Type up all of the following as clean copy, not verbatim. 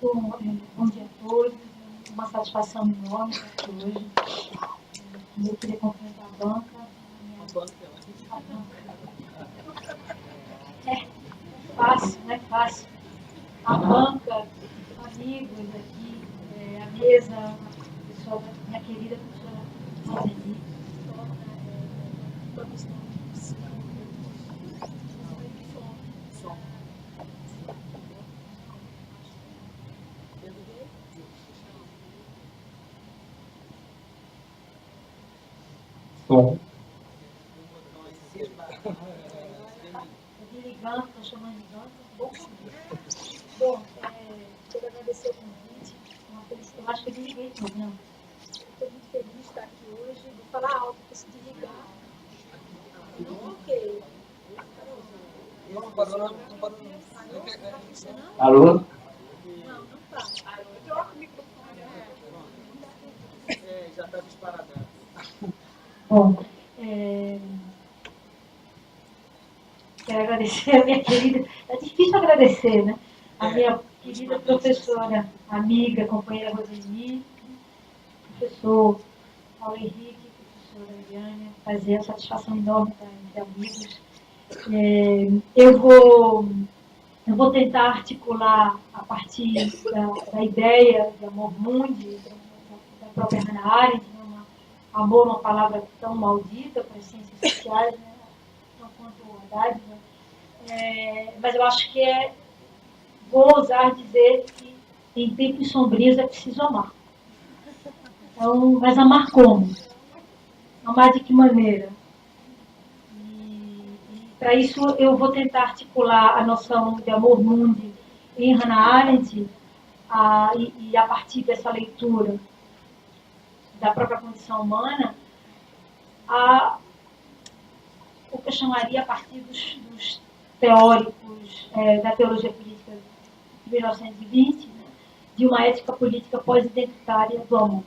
Bom dia a todos. Uma satisfação enorme estar aqui hoje. Eu queria cumprimentar a banca. É fácil, não é fácil. A banca, amigos aqui, a mesa, a pessoa, minha querida professora Roseli, Som. ligando, estou chamando de banca. Bom, quero agradecer o convite. Eu acho que eu desliguei tudo, não. Estou muito feliz de estar aqui hoje. Vou falar alto para se desligar. Não bloqueio. Não parou, não. Alô? Não está. Troca o microfone. Já está disparado. Bom, quero agradecer a minha querida. É difícil agradecer, né? A minha querida professora, amiga, companheira Roseli, professor Paulo Henrique, professora Eliane, fazer a satisfação enorme entre amigos. Eu vou tentar articular a partir da ideia de amor mundi, da própria Hannah Arendt, né? Amor é uma palavra tão maldita para as ciências sociais, né? Não quanto a dádiva. Mas eu acho que vou ousar dizer que em tempos sombrios é preciso amar. Então, mas amar como? Amar de que maneira? Para isso, eu vou tentar articular a noção de amor mundi em Hannah Arendt e a partir dessa leitura da própria condição humana, o que eu chamaria a partir dos teóricos da teologia política de 1920, né, de uma ética política pós-identitária do amor,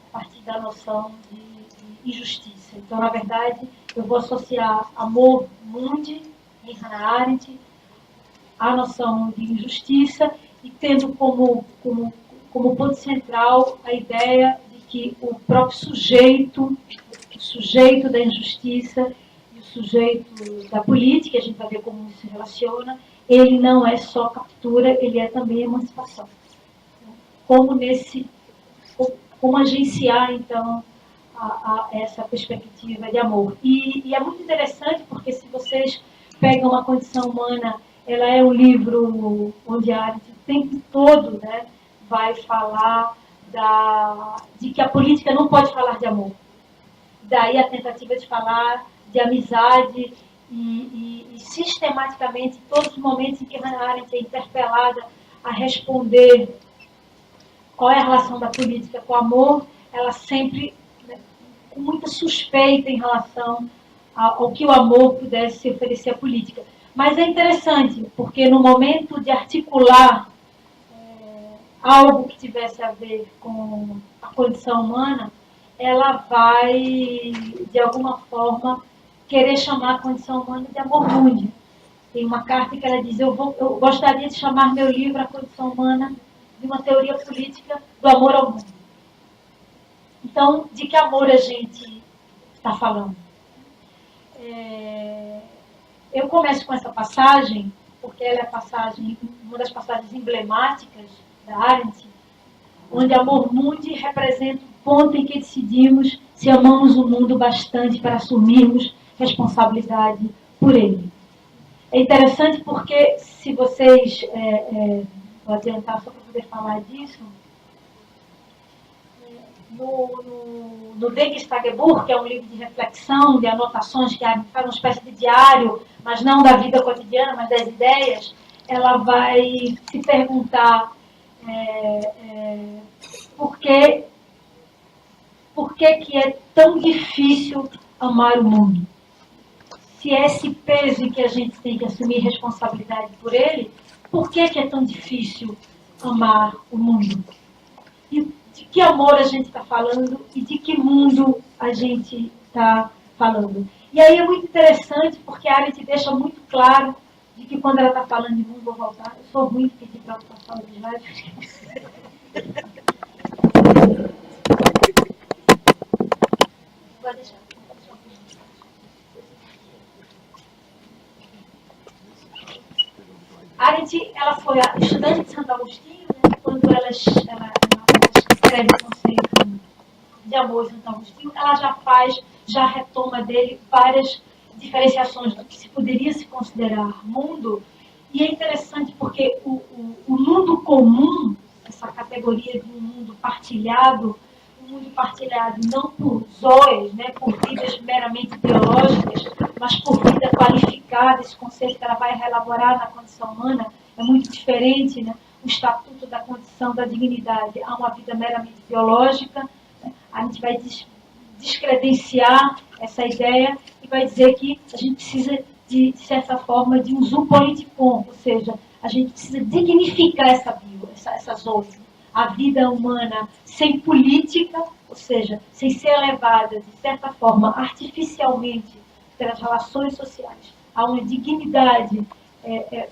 a partir da noção de injustiça. Então, na verdade, eu vou associar amor mundi em Hannah Arendt à noção de injustiça e tendo como ponto central a ideia de que o próprio sujeito, o sujeito da injustiça e o sujeito da política, a gente vai ver como isso se relaciona, ele não é só captura, ele é também emancipação. Como agenciar, então, essa perspectiva de amor. E é muito interessante porque se vocês pegam a condição humana, ela é um livro onde a Arendt o tempo todo, né, vai falar de que a política não pode falar de amor. Daí a tentativa de falar de amizade e sistematicamente, em todos os momentos em que Hannah Arendt é interpelada a responder qual é a relação da política com o amor, ela sempre, né, com muita suspeita em relação ao que o amor pudesse oferecer à política. Mas é interessante, porque no momento de articular algo que tivesse a ver com a condição humana, ela vai, de alguma forma, querer chamar a condição humana de amor mundi. Tem uma carta que ela diz, eu gostaria de chamar meu livro A Condição Humana de uma teoria política do amor ao mundo. Então, de que amor a gente está falando? Eu começo com essa passagem, porque ela é uma das passagens emblemáticas da Arendt, onde amor mundi representa o ponto em que decidimos se amamos o mundo bastante para assumirmos responsabilidade por ele. É interessante porque, se vocês... vou adiantar só para poder falar disso. No Denktagebuch, que é um livro de reflexão, de anotações, que faz uma espécie de diário, mas não da vida cotidiana, mas das ideias, ela vai se perguntar por que que é tão difícil amar o mundo. Se é esse peso em que a gente tem que assumir responsabilidade por ele, por que é tão difícil amar o mundo? E de que amor a gente está falando e de que mundo a gente está falando? E aí é muito interessante porque a Arendt deixa muito claro de que quando ela está falando de mundo, vou voltar. Eu sou ruim de pedir para ela passar o slide. Vou deixar. Arendt, ela foi a estudante de Santo Agostinho, né? Quando ela escreve o conceito de amor de Santo Agostinho, ela já retoma dele várias diferenciações do que se poderia se considerar mundo. E é interessante porque o mundo comum, essa categoria de um mundo partilhado não por zoes, né, por vidas meramente biológicas, mas por vida qualificada, esse conceito que ela vai reelaborar na condição humana é muito diferente, né? O estatuto da condição da dignidade a uma vida meramente biológica, né? A gente vai descredenciar essa ideia e vai dizer que a gente precisa, de certa forma, de um zoopoliticon, ou seja, a gente precisa dignificar essa zoe. A vida humana sem política, ou seja, sem ser elevada, de certa forma, artificialmente, pelas relações sociais, a uma dignidade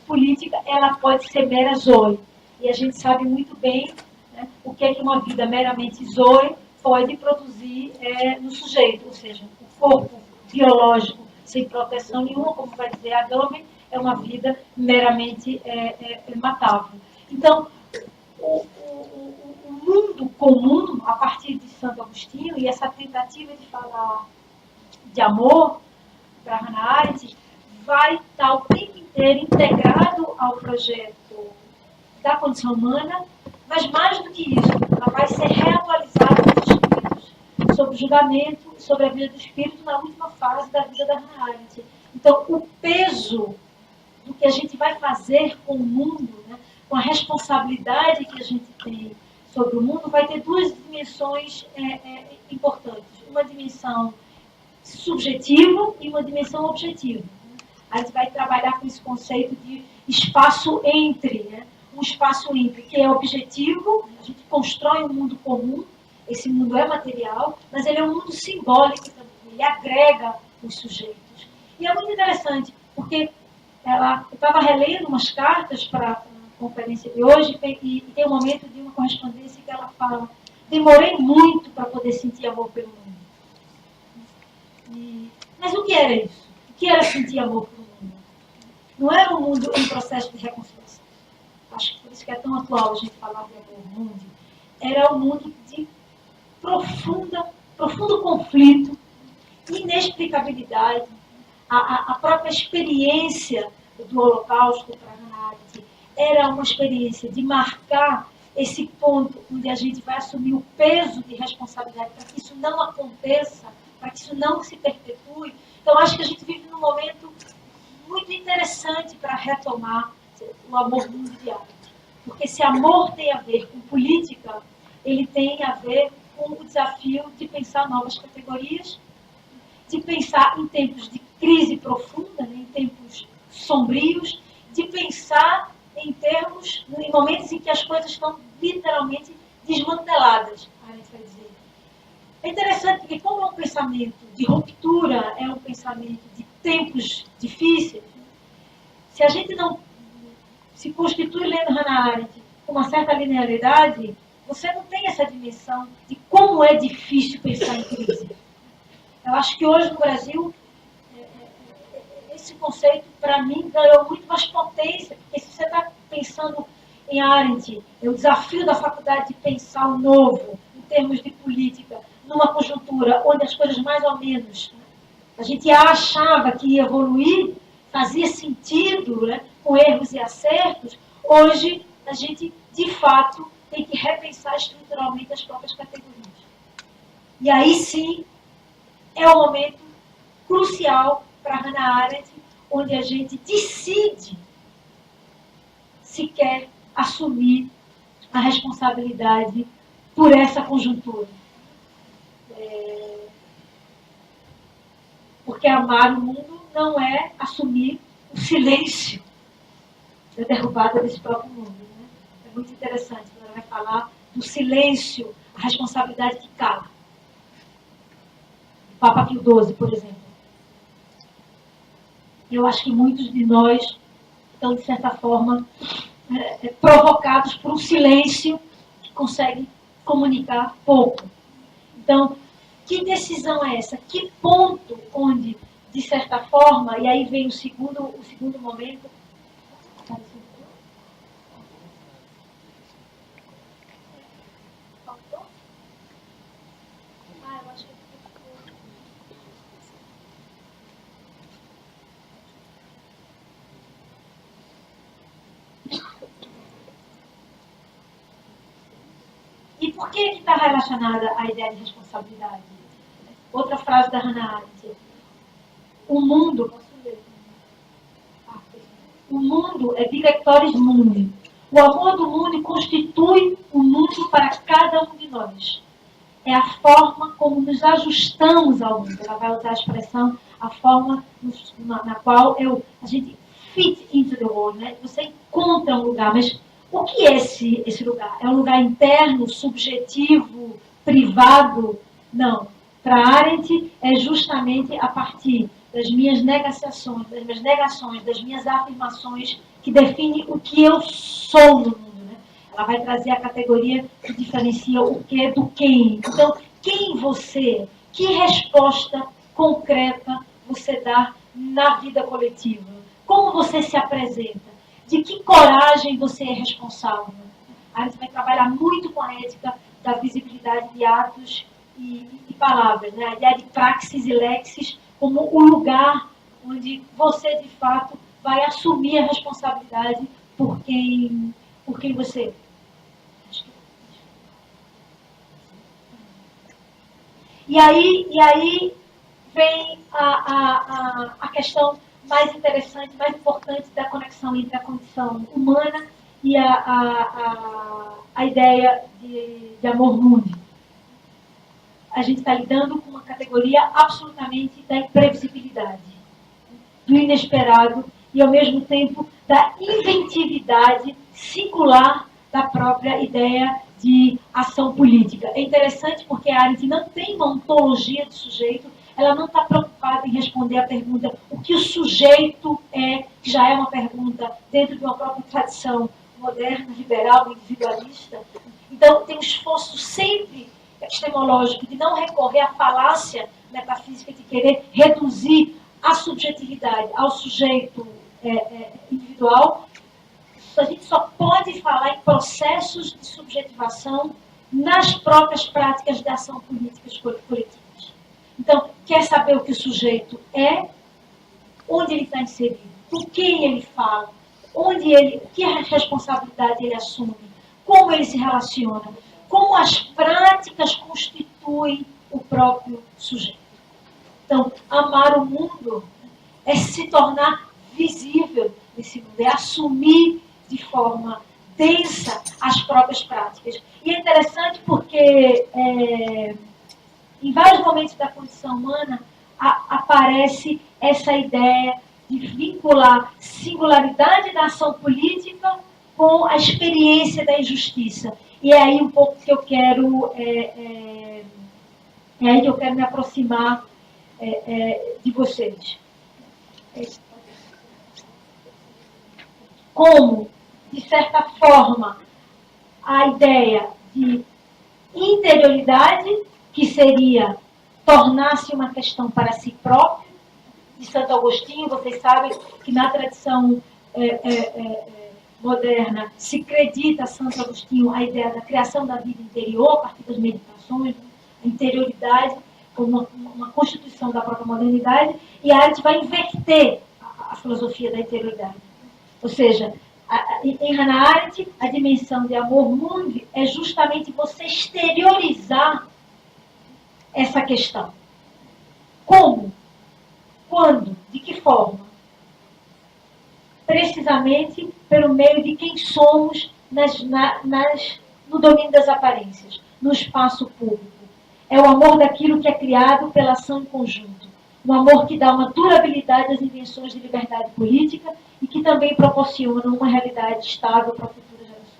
política, ela pode ser mera zoe. E a gente sabe muito bem, né, o que é que uma vida meramente zoe pode produzir no sujeito, ou seja, o corpo biológico sem proteção nenhuma, como vai dizer a Gambin, é uma vida meramente matável. Então, o mundo comum, a partir de Santo Agostinho, e essa tentativa de falar de amor para Hannah Arendt, vai estar o tempo inteiro integrado ao projeto da condição humana, mas mais do que isso, ela vai ser reatualizada nos escritos sobre o julgamento, sobre a vida do espírito na última fase da vida da Hannah Arendt. Então, o peso do que a gente vai fazer com o mundo, né, com a responsabilidade que a gente tem sobre o mundo, vai ter duas dimensões importantes. Uma dimensão subjetiva e uma dimensão objetiva. A gente vai trabalhar com esse conceito de espaço entre, né? Um espaço entre que é objetivo, a gente constrói um mundo comum, esse mundo é material, mas ele é um mundo simbólico também, ele agrega os sujeitos. E é muito interessante, porque eu estava relendo umas cartas para a conferência de hoje e tem um momento de uma correspondência que ela fala: demorei muito para poder sentir amor pelo mundo. Mas o que era isso? O que era sentir amor pelo mundo? Não era um mundo em processo de reconciliação. Acho que por isso que é tão atual a gente falar de amor mundo. Era um mundo de profundo conflito, inexplicabilidade. A própria experiência do Holocausto para Hannah Arendt era uma experiência de marcar esse ponto onde a gente vai assumir o peso de responsabilidade para que isso não aconteça, para que isso não se perpetue. Então, acho que a gente vive num momento muito interessante para retomar o amor mundial. Porque se amor tem a ver com política, ele tem a ver com o desafio de pensar novas categorias, de pensar em tempos de crise profunda, né, em tempos sombrios, de pensar em momentos em que as coisas estão literalmente desmanteladas, a gente vai dizer. É interessante porque, como é um pensamento de ruptura, é um pensamento de tempos difíceis, se a gente não se constitui lendo Hannah Arendt com uma certa linearidade, você não tem essa dimensão de como é difícil pensar em crise. Eu acho que hoje no Brasil, esse conceito, para mim, ganhou muito mais potência, porque se você está pensando em Arendt, é o desafio da faculdade de pensar o novo, em termos de política, numa conjuntura onde as coisas mais ou menos, né, a gente achava que ia evoluir, fazia sentido, né, com erros e acertos, hoje a gente, de fato, tem que repensar estruturalmente as próprias categorias. E aí sim, é um momento crucial para Hannah Arendt, onde a gente decide se quer assumir a responsabilidade por essa conjuntura. Porque amar o mundo não é assumir o silêncio da derrubada desse próprio mundo. Né? É muito interessante quando ela vai falar do silêncio, a responsabilidade que cala. O Papa Pio XII, por exemplo. Eu acho que muitos de nós estão, de certa forma, provocados por um silêncio que consegue comunicar pouco. Então, que decisão é essa? Que ponto onde, de certa forma, e aí vem o segundo momento. Faltou? Eu acho que e por que está relacionada à ideia de responsabilidade? Outra frase da Hannah Arendt. O mundo é directores mundi. O amor do mundo constitui o mundo para cada um de nós. É a forma como nos ajustamos ao mundo. Ela vai usar a expressão, a forma na qual a gente fit into the world, né? Você encontra um lugar, mas o que é esse lugar? É um lugar interno, subjetivo, privado? Não. Para Arendt, é justamente a partir das minhas negações, das minhas afirmações, que define o que eu sou no mundo. Né? Ela vai trazer a categoria que diferencia o que do quem. Então, quem você, que resposta concreta você dá na vida coletiva? Como você se apresenta? De que coragem você é responsável? A gente vai trabalhar muito com a ética da visibilidade de atos e palavras, né? A ideia de praxis e lexis como o lugar onde você, de fato, vai assumir a responsabilidade por quem você é. E aí vem a questão mais interessante, mais importante da conexão entre a condição humana e a ideia de amor mundi. A gente está lidando com uma categoria absolutamente da imprevisibilidade, do inesperado e, ao mesmo tempo, da inventividade singular da própria ideia de ação política. É interessante porque a Arendt não tem uma ontologia de sujeito, ela não está preocupada em responder a pergunta o que o sujeito é, que já é uma pergunta dentro de uma própria tradição moderna, liberal, individualista. Então, tem um esforço sempre epistemológico de não recorrer à falácia metafísica de querer reduzir a subjetividade ao sujeito individual. A gente só pode falar em processos de subjetivação nas próprias práticas de ação políticas coletivas. Então, quer saber o que o sujeito é, onde ele está inserido, com quem ele fala, que responsabilidade ele assume, como ele se relaciona, como as práticas constituem o próprio sujeito. Então, amar o mundo é se tornar visível nesse mundo, é assumir de forma densa as próprias práticas. E é interessante porque em vários momentos da condição humana aparece essa ideia de vincular singularidade da ação política com a experiência da injustiça. E é aí um pouco que eu quero aí que eu quero me aproximar de vocês. Como, de certa forma, a ideia de interioridade, que seria tornar-se uma questão para si próprio, de Santo Agostinho, vocês sabem que na tradição moderna se acredita a Santo Agostinho a ideia da criação da vida interior, a partir das meditações, a interioridade como uma constituição da própria modernidade, e a arte vai inverter a filosofia da interioridade. Ou seja, em Hannah Arendt, a dimensão de amor mundi é justamente você exteriorizar essa questão. Como? Quando? De que forma? Precisamente pelo meio de quem somos no domínio das aparências, no espaço público. É o amor daquilo que é criado pela ação em conjunto. Um amor que dá uma durabilidade às invenções de liberdade política e que também proporciona uma realidade estável para futuras gerações.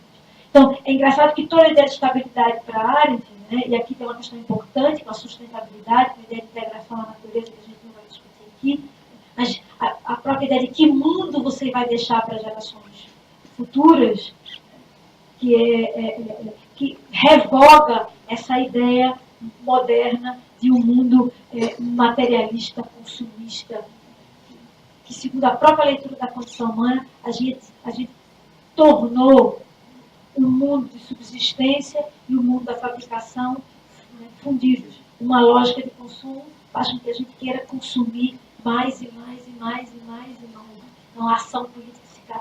Então, é engraçado que toda a ideia de estabilidade para a Arendt, né, e aqui tem uma questão importante com a sustentabilidade, com a ideia de integração à natureza, que a gente não vai discutir aqui, mas a própria ideia de que mundo você vai deixar para gerações futuras, que revoga essa ideia moderna de um mundo materialista, consumista, que, segundo a própria leitura da condição humana, a gente tornou o mundo de subsistência e o mundo da fabricação, né, fundidos. Uma lógica de consumo faz com que a gente queira consumir mais e mais e mais e mais e mais. Então, a ação política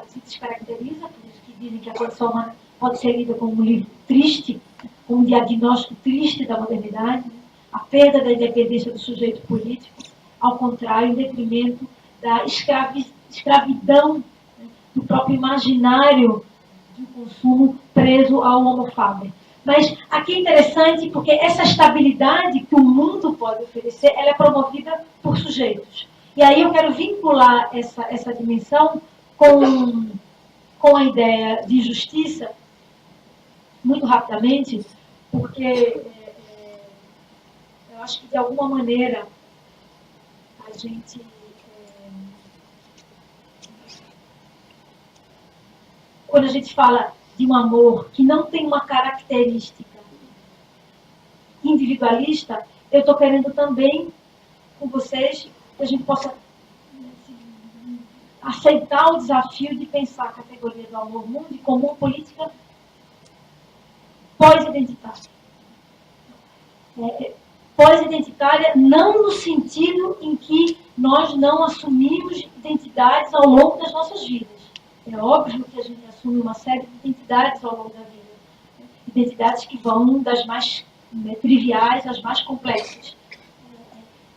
se descaracteriza, por isso que dizem que a condição humana pode ser lida como um livro triste, como um diagnóstico triste da modernidade, né? A perda da independência do sujeito político, ao contrário, em detrimento da escravidão, né, do próprio imaginário do consumo preso ao homo faber. Mas aqui é interessante porque essa estabilidade que o mundo pode oferecer, ela é promovida por sujeitos. E aí eu quero vincular essa dimensão com a ideia de justiça, muito rapidamente, porque eu acho que de alguma maneira a gente quando a gente fala de um amor que não tem uma característica individualista, eu estou querendo também com vocês que a gente possa aceitar o desafio de pensar a categoria do amor mundo como uma política pós-identitária. Pós-identitária não no sentido em que nós não assumimos identidades ao longo das nossas vidas. É óbvio que a gente assume uma série de identidades ao longo da vida. Identidades que vão das mais triviais às mais complexas.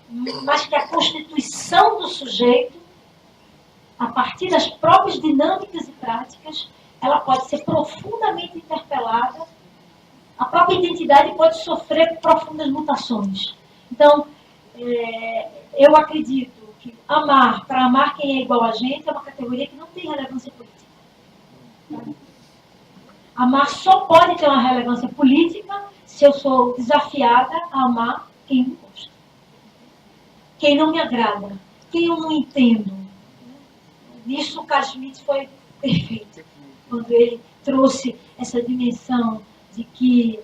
Mas que a constituição do sujeito, a partir das próprias dinâmicas e práticas, ela pode ser profundamente interpelada. A própria identidade pode sofrer profundas mutações. Então, eu acredito que amar, para amar quem é igual a gente, é uma categoria que não tem relevância política. Amar só pode ter uma relevância política se eu sou desafiada a amar quem me gosta, quem não me agrada, quem eu não entendo. Nisso o Carl Schmitt foi perfeito, quando ele trouxe essa dimensão de que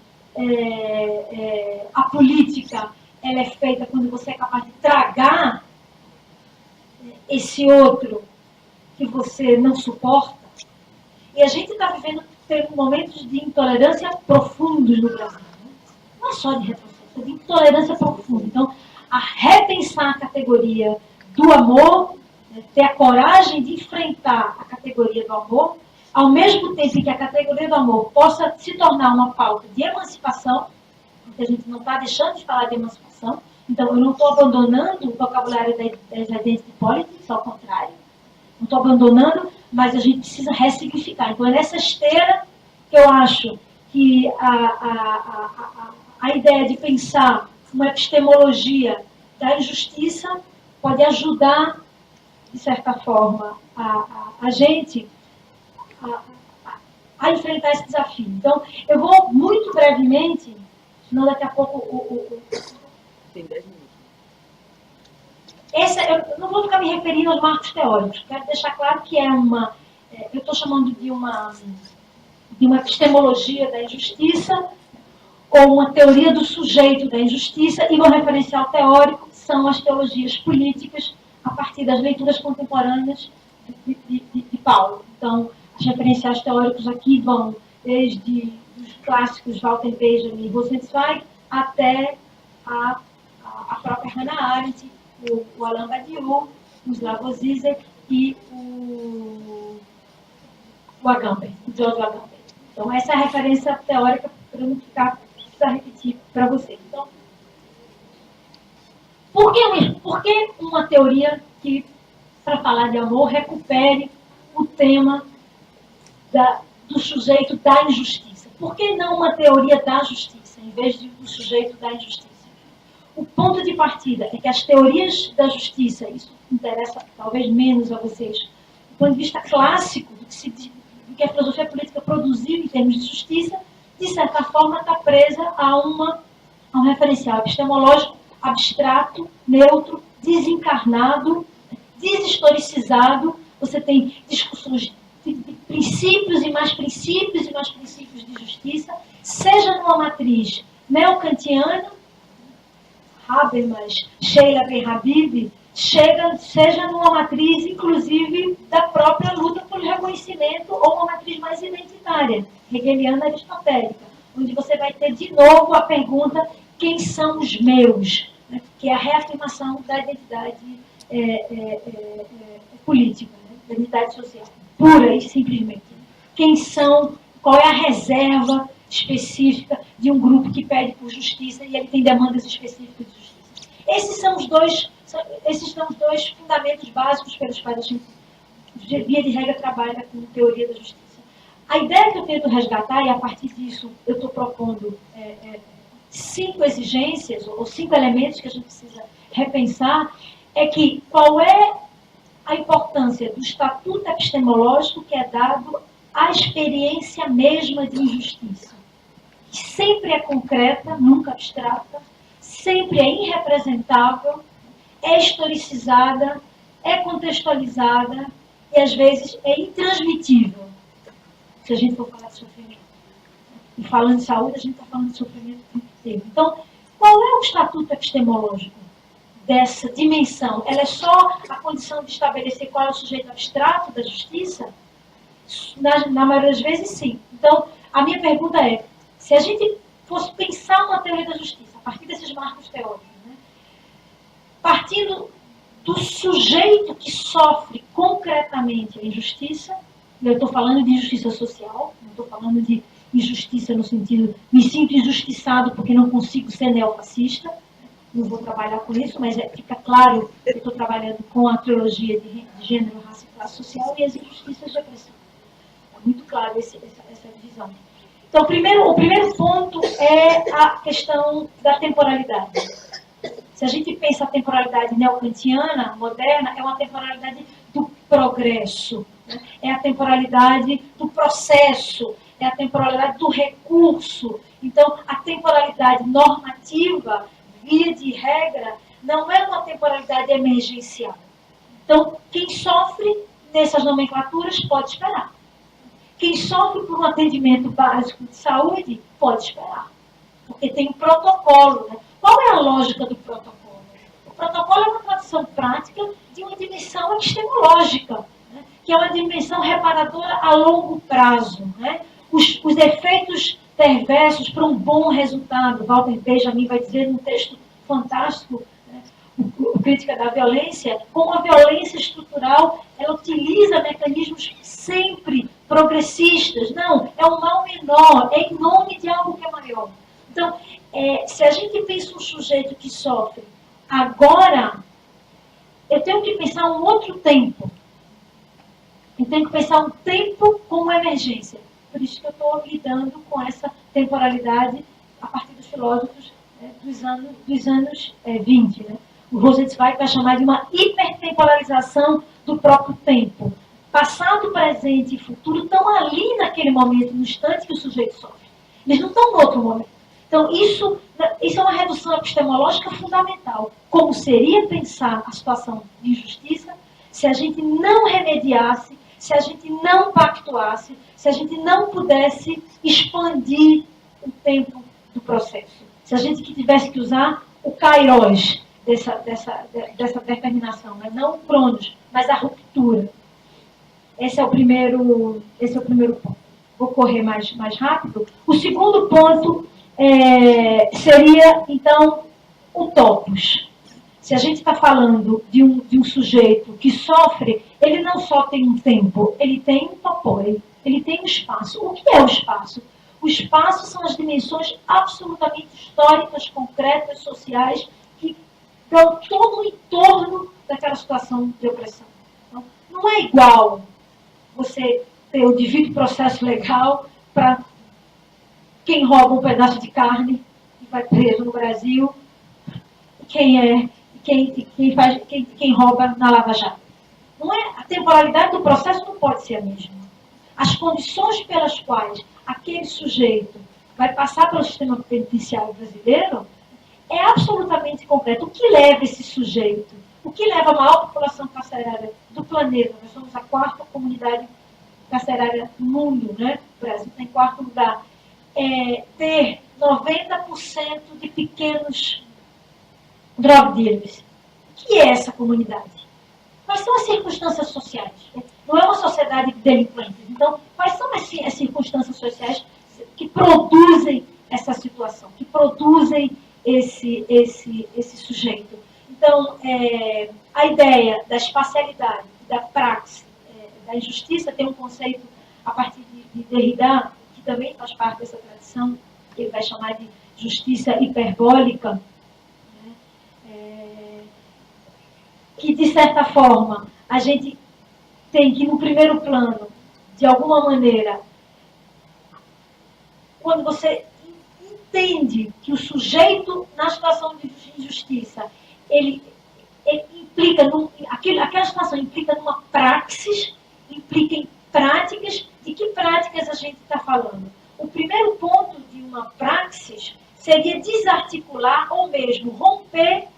a política ela é feita quando você é capaz de tragar esse outro que você não suporta. E a gente está vivendo momentos de intolerância profundos no Brasil. Não só de retrocesso, de intolerância profunda. Então, a repensar a categoria do amor, ter a coragem de enfrentar a categoria do amor, ao mesmo tempo que a categoria do amor possa se tornar uma pauta de emancipação, porque a gente não está deixando de falar de emancipação, então eu não estou abandonando o vocabulário das identity politics, ao contrário, não estou abandonando, mas a gente precisa ressignificar. Então é nessa esteira que eu acho que a ideia de pensar uma epistemologia da injustiça pode ajudar, de certa forma, a gente a enfrentar esse desafio. Então, eu vou muito brevemente, senão daqui a pouco Tem 10 minutos. Eu não vou ficar me referindo aos marcos teóricos. Quero deixar claro que eu estou chamando de uma epistemologia da injustiça, ou uma teoria do sujeito da injustiça, e meu referencial teórico são as teologias políticas a partir das leituras contemporâneas de Paulo. Então, os referenciais teóricos aqui vão desde os clássicos Walter Benjamin e Rosenzweig até a própria Hannah Arendt, o Alain Badiou, o Slavoj Zizek e o Agamben, o George Agamben. Então, essa é a referência teórica para não precisar repetir para vocês. Então, por que uma teoria que, para falar de amor, recupere o tema do sujeito da injustiça? Por que não uma teoria da justiça, em vez do sujeito da injustiça? O ponto de partida é que as teorias da justiça, isso interessa talvez menos a vocês, do ponto de vista clássico, do que a filosofia política produziu em termos de justiça, de certa forma está presa a um referencial epistemológico abstrato, neutro, desencarnado deshistoricizado, você tem discussões de princípios e mais princípios e mais princípios de justiça, seja numa matriz neocantiana, Habermas, Sheila Ben-Habib, seja numa matriz, inclusive, da própria luta por reconhecimento ou uma matriz mais identitária, hegeliana aristotélica, onde você vai ter de novo a pergunta: quem são os meus? Né? Que é a reafirmação da identidade política, né? Da identidade social, pura e simplesmente. Quem são, qual é a reserva específica de um grupo que pede por justiça e ele tem demandas específicas de justiça. Esses são os dois fundamentos básicos pelos quais a gente, via de regra, trabalha com teoria da justiça. A ideia que eu tento resgatar, e a partir disso eu estou propondo 5 exigências, ou 5 elementos que a gente precisa repensar, é que qual é a importância do estatuto epistemológico que é dado à experiência mesma de injustiça, que sempre é concreta, nunca abstrata, sempre é irrepresentável, é historicizada, é contextualizada e, às vezes, é intransmitível, se a gente for falar de sofrimento. E falando de saúde, a gente está falando de sofrimento o tempo inteiro. Então, qual é o estatuto epistemológico dessa dimensão? Ela é só a condição de estabelecer qual é o sujeito abstrato da justiça? Na maioria das vezes, sim. Então, a minha pergunta é, se a gente fosse pensar uma teoria da justiça, a partir desses marcos teóricos, né, partindo do sujeito que sofre concretamente a injustiça, eu estou falando de injustiça social, não estou falando de injustiça no sentido, me sinto injustiçado porque não consigo ser neofascista, não vou trabalhar com isso, mas fica claro que eu estou trabalhando com a teologia de gênero, raça e classe social e as injustiças de opressão. Está muito claro essa divisão. Então, o primeiro ponto é a questão da temporalidade. Se a gente pensa a temporalidade neocantiana, moderna, é uma temporalidade do progresso, né? É a temporalidade do processo, é a temporalidade do recurso. Então, a temporalidade normativa, via de regra, não é uma temporalidade emergencial. Então, quem sofre nessas nomenclaturas pode esperar. Quem sofre por um atendimento básico de saúde pode esperar, porque tem um protocolo. Né? Qual é a lógica do protocolo? O protocolo é uma tradução prática de uma dimensão epistemológica, né? Que é uma dimensão reparadora a longo prazo. Né? Os efeitos perversos para um bom resultado, Walter Benjamin vai dizer num texto fantástico, né? O Crítica da Violência, como a violência estrutural, ela utiliza mecanismos sempre progressistas. Não, é um mal menor, é em nome de algo que é maior. Então, se a gente pensa um sujeito que sofre agora, eu tenho que pensar um outro tempo. Eu tenho que pensar um tempo como emergência. Por isso que eu estou lidando com essa temporalidade a partir dos filósofos dos anos 20. Né? O Rosenzweig vai chamar de uma hipertemporalização do próprio tempo. Passado, presente e futuro estão ali naquele momento, no instante que o sujeito sofre. Eles não estão no outro momento. Então, isso é uma redução epistemológica fundamental. Como seria pensar a situação de injustiça se a gente não remediasse, se a gente não pactuasse, se a gente não pudesse expandir o tempo do processo. Se a gente tivesse que usar o kairos dessa determinação, né? Não o cronos, mas a ruptura. Esse é o primeiro ponto. Vou correr mais rápido. O segundo ponto seria, então, o topos. Se a gente está falando de um sujeito que sofre, ele não só tem um tempo, ele tem um topoi, ele tem um espaço. O que é o espaço? O espaço são as dimensões absolutamente históricas, concretas, sociais, que dão todo o entorno daquela situação de opressão. Então, não é igual você ter o devido processo legal para quem rouba um pedaço de carne e vai preso no Brasil, quem rouba na Lava Jato. Não é, a temporalidade do processo não pode ser a mesma. As condições pelas quais aquele sujeito vai passar pelo sistema penitenciário brasileiro é absolutamente concreto. O que leva esse sujeito? o que leva a maior população carcerária do planeta. Nós somos a quarta comunidade carcerária do mundo, né? O Brasil está em quarto lugar. Ter 90% de pequenos drug dealers. O que é essa comunidade? Quais são as circunstâncias sociais? Não é uma sociedade de delinquentes. Então, quais são as circunstâncias sociais que produzem essa situação, que produzem esse sujeito? Então, a ideia da espacialidade, da praxe, da injustiça, tem um conceito a partir de Derrida, que também faz parte dessa tradição, que ele vai chamar de justiça hiperbólica, que, de certa forma, a gente tem que, no primeiro plano, de alguma maneira, quando você entende que o sujeito, na situação de injustiça, ele implica, aquela situação implica numa praxis, implica em práticas. De que práticas a gente está falando? O primeiro ponto de uma praxis seria desarticular ou mesmo romper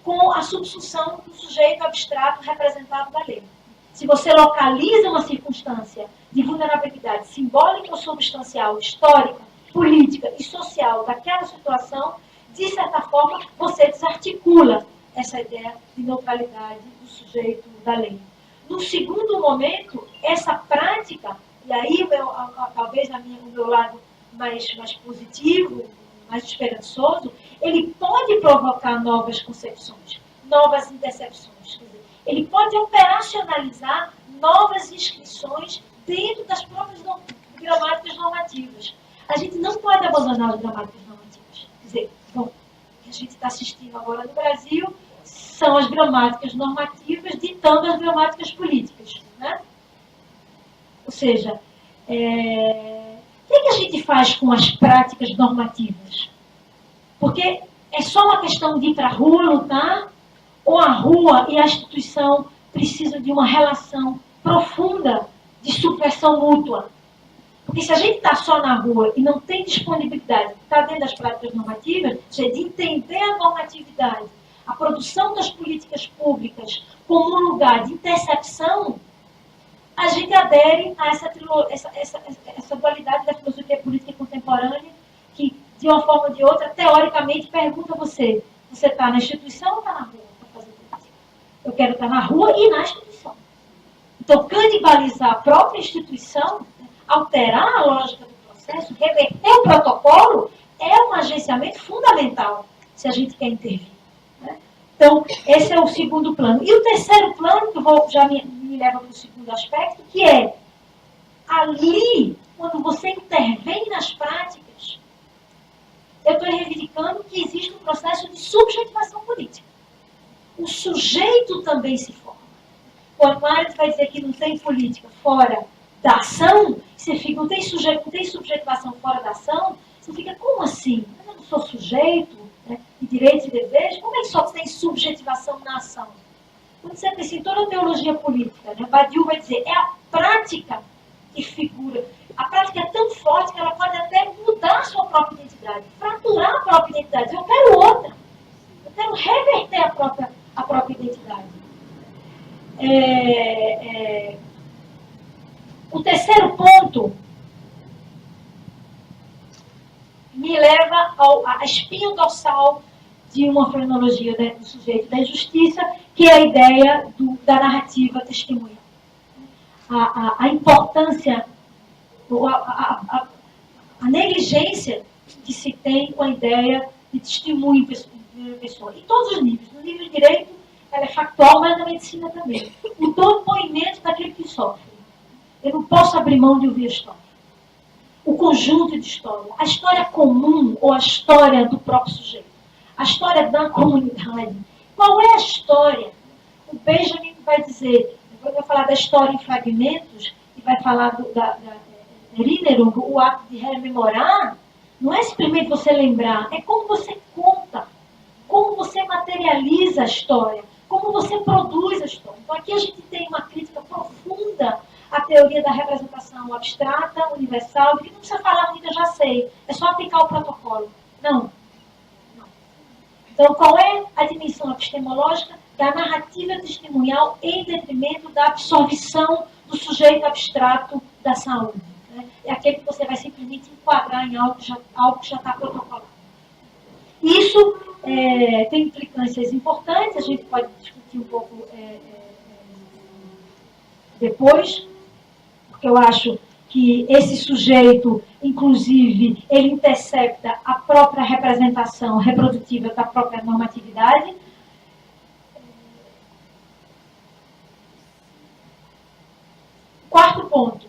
com a subsunção do sujeito abstrato representado da lei. Se você localiza uma circunstância de vulnerabilidade simbólica ou substancial, histórica, política e social daquela situação, de certa forma, você desarticula essa ideia de neutralidade do sujeito da lei. No segundo momento, essa prática, e aí talvez o meu lado mais positivo, mais esperançoso, ele pode provocar novas concepções, novas intercepções. Quer dizer, ele pode operacionalizar novas inscrições dentro das próprias gramáticas normativas. A gente não pode abandonar as gramáticas normativas. Quer dizer, bom, o que a gente está assistindo agora no Brasil são as gramáticas normativas ditando as gramáticas políticas. Né? Ou seja, o que a gente faz com as práticas normativas? Porque é só uma questão de ir para a rua lutar, ou a rua e a instituição precisam de uma relação profunda de supressão mútua. Porque se a gente está só na rua e não tem disponibilidade, está dentro das práticas normativas, de entender a normatividade, a produção das políticas públicas como um lugar de intercepção, a gente adere a essa dualidade da filosofia política contemporânea, que, de uma forma ou de outra, teoricamente, pergunta a você: você está na instituição ou está na rua para fazer política? Eu quero estar na rua e na instituição. Então, canibalizar a própria instituição, alterar a lógica do processo, reverter o protocolo, é um agenciamento fundamental, se a gente quer intervir. Né? Então, esse é o segundo plano. E o terceiro plano, que já me leva para o segundo aspecto, que é, ali, quando você intervém nas práticas, eu estou reivindicando que existe um processo de subjetivação política. O sujeito também se forma. Quando a Arendt vai dizer que não tem política fora da ação, você fica, não tem subjetivação fora da ação, você fica, como assim? Eu não sou sujeito, né, de direitos e deveres, como é que só tem subjetivação na ação? Quando você pensa em toda a teologia política, né, Badiou vai dizer, é a prática que figura. A prática é tão forte que ela pode até mudar a sua própria identidade, fraturar a própria identidade. Eu quero outra. Eu quero reverter a própria identidade. O terceiro ponto me leva à espinha dorsal de uma fenomenologia, né, do sujeito da injustiça, que é a ideia da narrativa testemunha. A importância, a negligência que se tem com a ideia de testemunho de pessoa. Em todos os níveis. No nível de direito, ela é factual, mas na medicina também. O depoimento daquele que sofre. Eu não posso abrir mão de ouvir a história. O conjunto de história. A história comum ou a história do próprio sujeito. A história da comunidade. Qual é a história? O Benjamin vai dizer, depois vai falar da história em fragmentos, e vai falar da Erinnerung, o ato de rememorar, não é simplesmente você lembrar, é como você conta, como você materializa a história, como você produz a história. Então aqui a gente tem uma crítica profunda à teoria da representação abstrata, universal, que não precisa falar muito, eu já sei, é só aplicar o protocolo. Não. Então qual é a dimensão epistemológica da narrativa testemunhal em detrimento da absorção do sujeito abstrato da saúde. Né? É aquele que você vai simplesmente enquadrar em algo que já está protocolado. Isso tem implicâncias importantes, a gente pode discutir um pouco depois, porque eu acho que esse sujeito, inclusive, ele intercepta a própria representação reprodutiva da própria normatividade. Quarto ponto.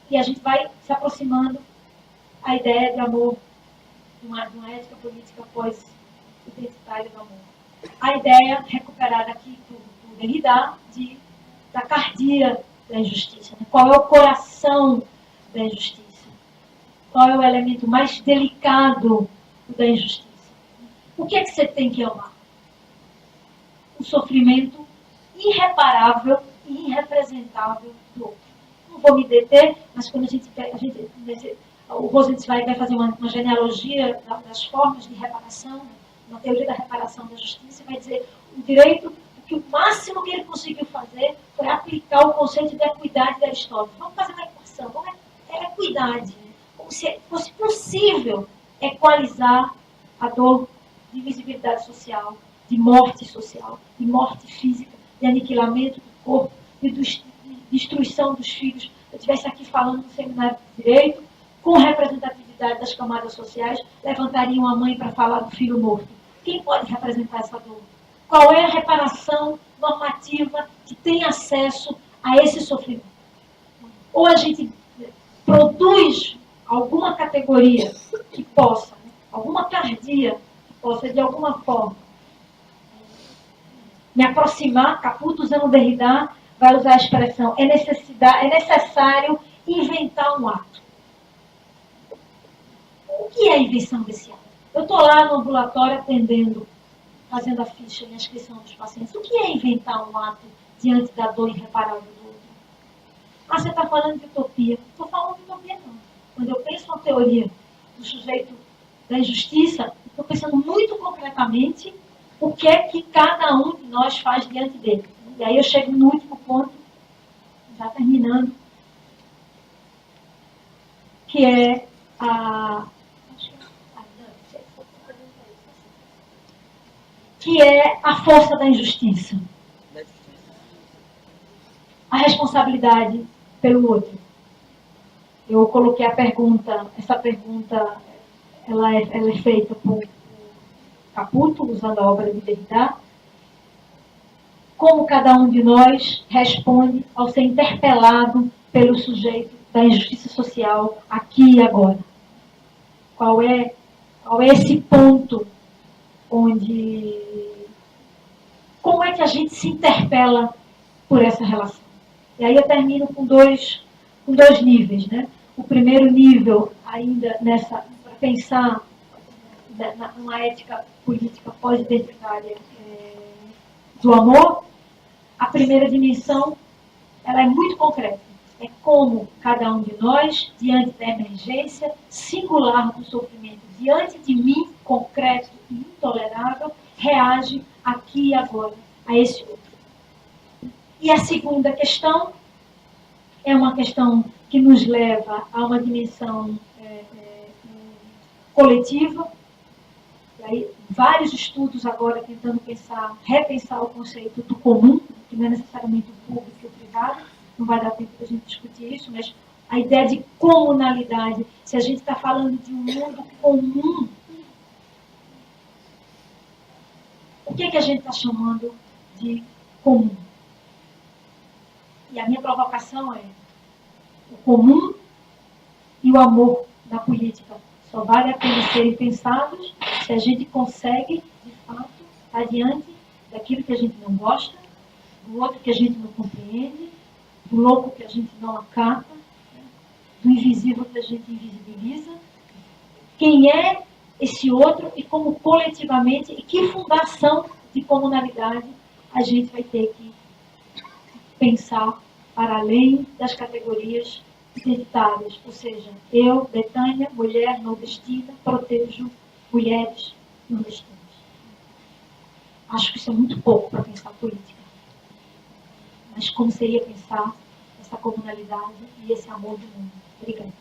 E a gente vai se aproximando à ideia de amor, de uma ética política pós-identitária do amor. A ideia recuperada aqui por Derrida da cardia da injustiça. Né? Qual é o coração da injustiça? Qual é o elemento mais delicado da injustiça? O que é que você tem que amar? O sofrimento irreparável e irrepresentável do outro. Não vou me deter, mas quando o Rosenzweig vai fazer uma genealogia das formas de reparação, uma teoria da reparação da justiça, vai dizer o direito, que o máximo que ele conseguiu fazer foi aplicar o conceito de equidade da Aristóteles. Vamos fazer uma equação, equidade, como se fosse possível equalizar a dor de invisibilidade social, de morte física, de aniquilamento do corpo, de destruição dos filhos. Eu estivesse aqui falando no seminário de direito, com representatividade das camadas sociais, levantariam a mãe para falar do filho morto. Quem pode representar essa dor? Qual é a reparação normativa que tem acesso a esse sofrimento? Ou a gente produz alguma categoria que possa, alguma cardia que possa, de alguma forma, me aproximar. Caputo, usando Derrida, vai usar a expressão, é necessário inventar um ato. O que é a invenção desse ato? Eu estou lá no ambulatório atendendo, fazendo a ficha e a inscrição dos pacientes. O que é inventar um ato diante da dor irreparável do outro? Ah, você está falando de utopia. Não estou falando de utopia, não. Quando eu penso na teoria do sujeito da injustiça, estou pensando muito concretamente o que é que cada um de nós faz diante dele. E aí eu chego no último ponto, já terminando, que é a força da injustiça. A responsabilidade pelo outro. Eu coloquei a pergunta, essa pergunta ela é feita por Caputo, usando a obra de Derrida. Como cada um de nós responde ao ser interpelado pelo sujeito da injustiça social aqui e agora? Qual é esse ponto onde... Como é que a gente se interpela por essa relação? E aí eu termino com dois níveis, né? O primeiro nível, ainda para pensar numa ética política pós-identitária do amor, a primeira dimensão, ela é muito concreta. É como cada um de nós, diante da emergência singular do sofrimento, diante de mim, concreto e intolerável, reage aqui e agora a esse outro. E a segunda questão é uma questão que nos leva a uma dimensão coletiva. E aí, vários estudos agora tentando repensar o conceito do comum, que não é necessariamente o público e o privado, não vai dar tempo para a gente discutir isso, mas a ideia de comunalidade, se a gente está falando de um mundo comum, o que a gente está chamando de comum? E a minha provocação é: o comum e o amor na política só vale a pena serem pensados se a gente consegue, de fato, adiante daquilo que a gente não gosta, do outro que a gente não compreende, do louco que a gente não acata, do invisível que a gente invisibiliza. Quem é esse outro e como coletivamente, e que fundação de comunalidade a gente vai ter que pensar para além das categorias identitárias. Ou seja, eu, Betânia, mulher nordestina, protejo mulheres nordestinas. Acho que isso é muito pouco para pensar política. Mas como seria pensar essa comunalidade e esse amor do mundo? Obrigada.